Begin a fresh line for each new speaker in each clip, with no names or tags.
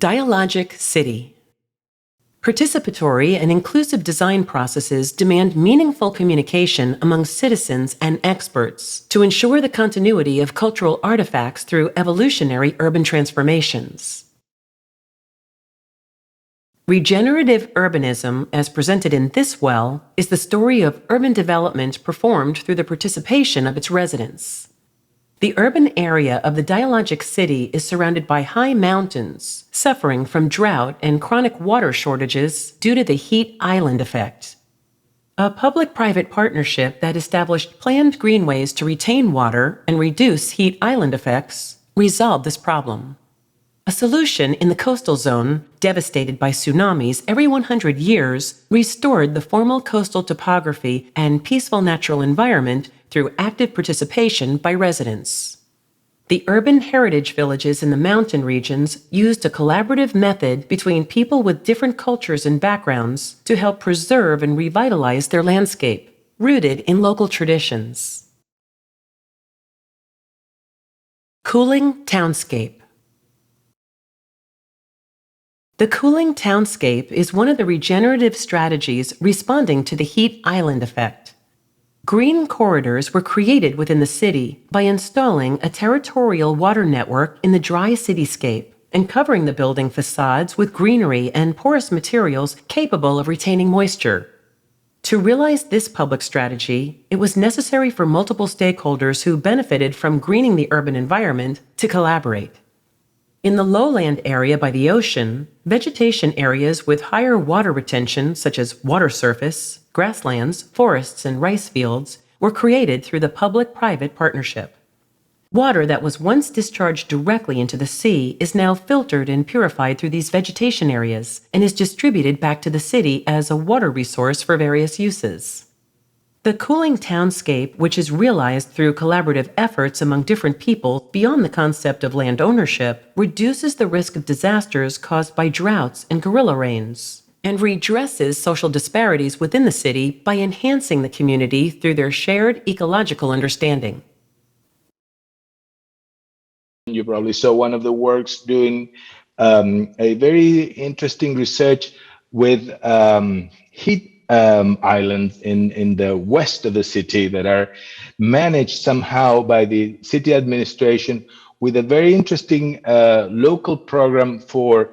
Dialogic City. Participatory and inclusive design processes demand meaningful communication among citizens and experts to ensure the continuity of cultural artifacts through evolutionary urban transformations. Regenerative urbanism, as presented in this well, is the story of urban development performed through the participation of its residents. The urban area of the Dialogic City is surrounded by high mountains, suffering from drought and chronic water shortages due to the heat island effect. A public-private partnership that established planned greenways to retain water and reduce heat island effects resolved this problem. A solution in the coastal zone, devastated by tsunamis every 100 years, restored the formal coastal topography and peaceful natural environment through active participation by residents. The urban heritage villages in the mountain regions used a collaborative method between people with different cultures and backgrounds to help preserve and revitalize their landscape, rooted in local traditions. Cooling townscape. The cooling townscape is one of the regenerative strategies responding to the heat island effect. Green corridors were created within the city by installing a territorial water network in the dry cityscape and covering the building facades with greenery and porous materials capable of retaining moisture. To realize this public strategy, it was necessary for multiple stakeholders who benefited from greening the urban environment to collaborate. In the lowland area by the ocean, vegetation areas with higher water retention, such as water surface, grasslands, forests, and rice fields, were created through the public-private partnership. Water that was once discharged directly into the sea is now filtered and purified through these vegetation areas and is distributed back to the city as a water resource for various uses. The cooling townscape, which is realized through collaborative efforts among different people beyond the concept of land ownership, reduces the risk of disasters caused by droughts and guerrilla rains, and redresses social disparities within the city by enhancing the community through their shared ecological understanding.
You probably saw one of the works doing a very interesting research with heat islands in the west of the city that are managed somehow by the city administration with a very interesting local program for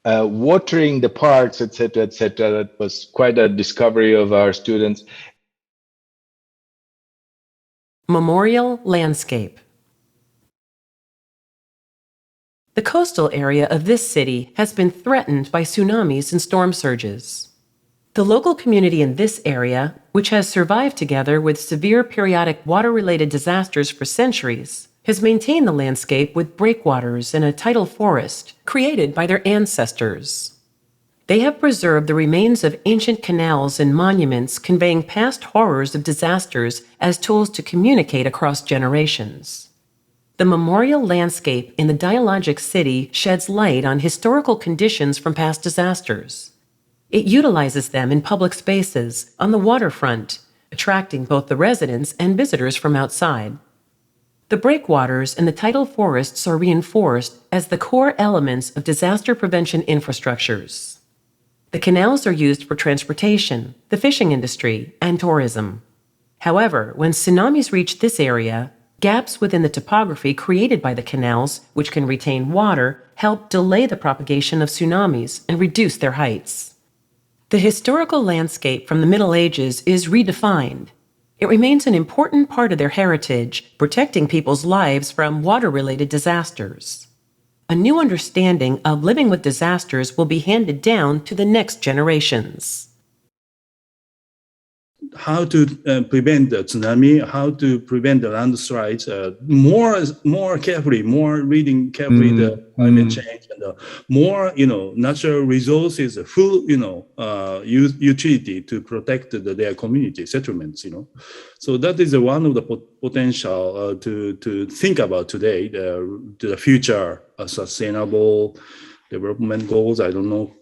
watering the parks, etc., etc. That was quite a discovery of our students.
Memorial landscape. The coastal area of this city has been threatened by tsunamis and storm surges. The local community in this area, which has survived together with severe periodic water-related disasters for centuries, has maintained the landscape with breakwaters and a tidal forest created by their ancestors. They have preserved the remains of ancient canals and monuments conveying past horrors of disasters as tools to communicate across generations. The memorial landscape in the Dialogic City sheds light on historical conditions from past disasters. It utilizes them in public spaces, on the waterfront, attracting both the residents and visitors from outside. The breakwaters and the tidal forests are reinforced as the core elements of disaster prevention infrastructures. The canals are used for transportation, the fishing industry, and tourism. However, when tsunamis reach this area, gaps within the topography created by the canals, which can retain water, help delay the propagation of tsunamis and reduce their heights. The historical landscape from the Middle Ages is redefined. It remains an important part of their heritage, protecting people's lives from water-related disasters. A new understanding of living with disasters will be handed down to the next generations.
How to prevent the tsunami, how to prevent the landslides, more carefully, more reading carefully the climate change, and more, natural resources, full, utility to protect their community settlements, So that is one of the potential to think about today, the future sustainable development goals. I don't know.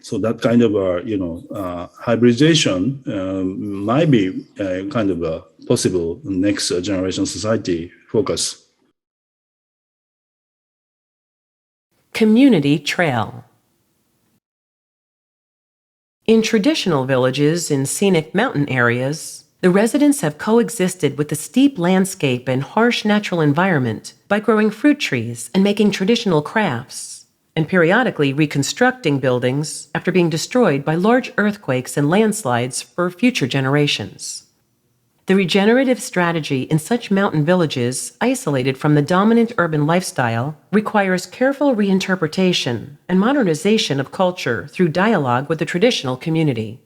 So that kind of hybridization might be kind of a possible next generation society focus.
community trail. In traditional villages in scenic mountain areas, the residents have coexisted with the steep landscape and harsh natural environment by growing fruit trees and making traditional crafts, and periodically reconstructing buildings after being destroyed by large earthquakes and landslides for future generations. The regenerative strategy in such mountain villages, isolated from the dominant urban lifestyle, requires careful reinterpretation and modernization of culture through dialogue with the traditional community.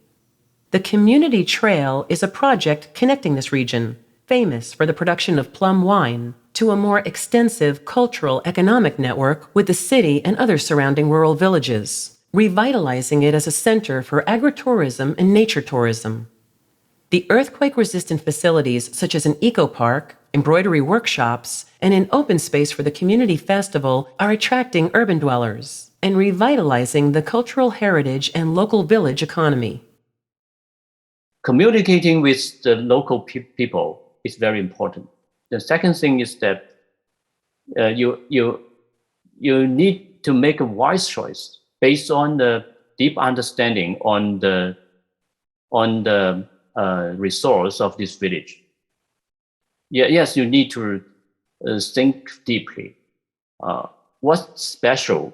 The Community Trail is a project connecting this region, famous for the production of plum wine, to a more extensive cultural economic network with the city and other surrounding rural villages, revitalizing it as a center for agritourism and nature tourism. The earthquake-resistant facilities such as an eco-park, embroidery workshops, and an open space for the community festival are attracting urban dwellers and revitalizing the cultural heritage and local village economy.
Communicating with the local people is very important. The second thing is that you need to make a wise choice based on the deep understanding on the resource of this village. Yes, you need to think deeply. What's special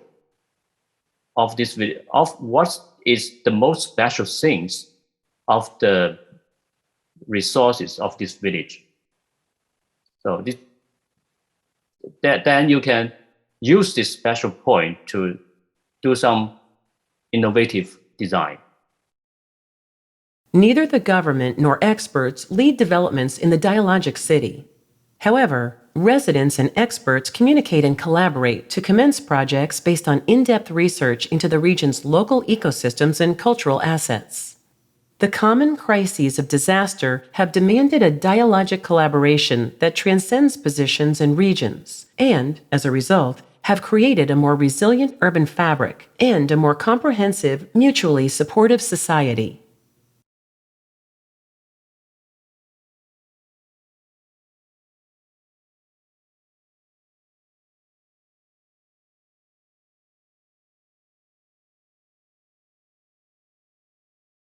of this village? Of what is the most special things of the resources of this village? So then you can use this special point to do some innovative design.
Neither the government nor experts lead developments in the Dialogic City. However, residents and experts communicate and collaborate to commence projects based on in-depth research into the region's local ecosystems and cultural assets. The common crises of disaster have demanded a dialogic collaboration that transcends positions and regions, and, as a result, have created a more resilient urban fabric and a more comprehensive, mutually supportive society.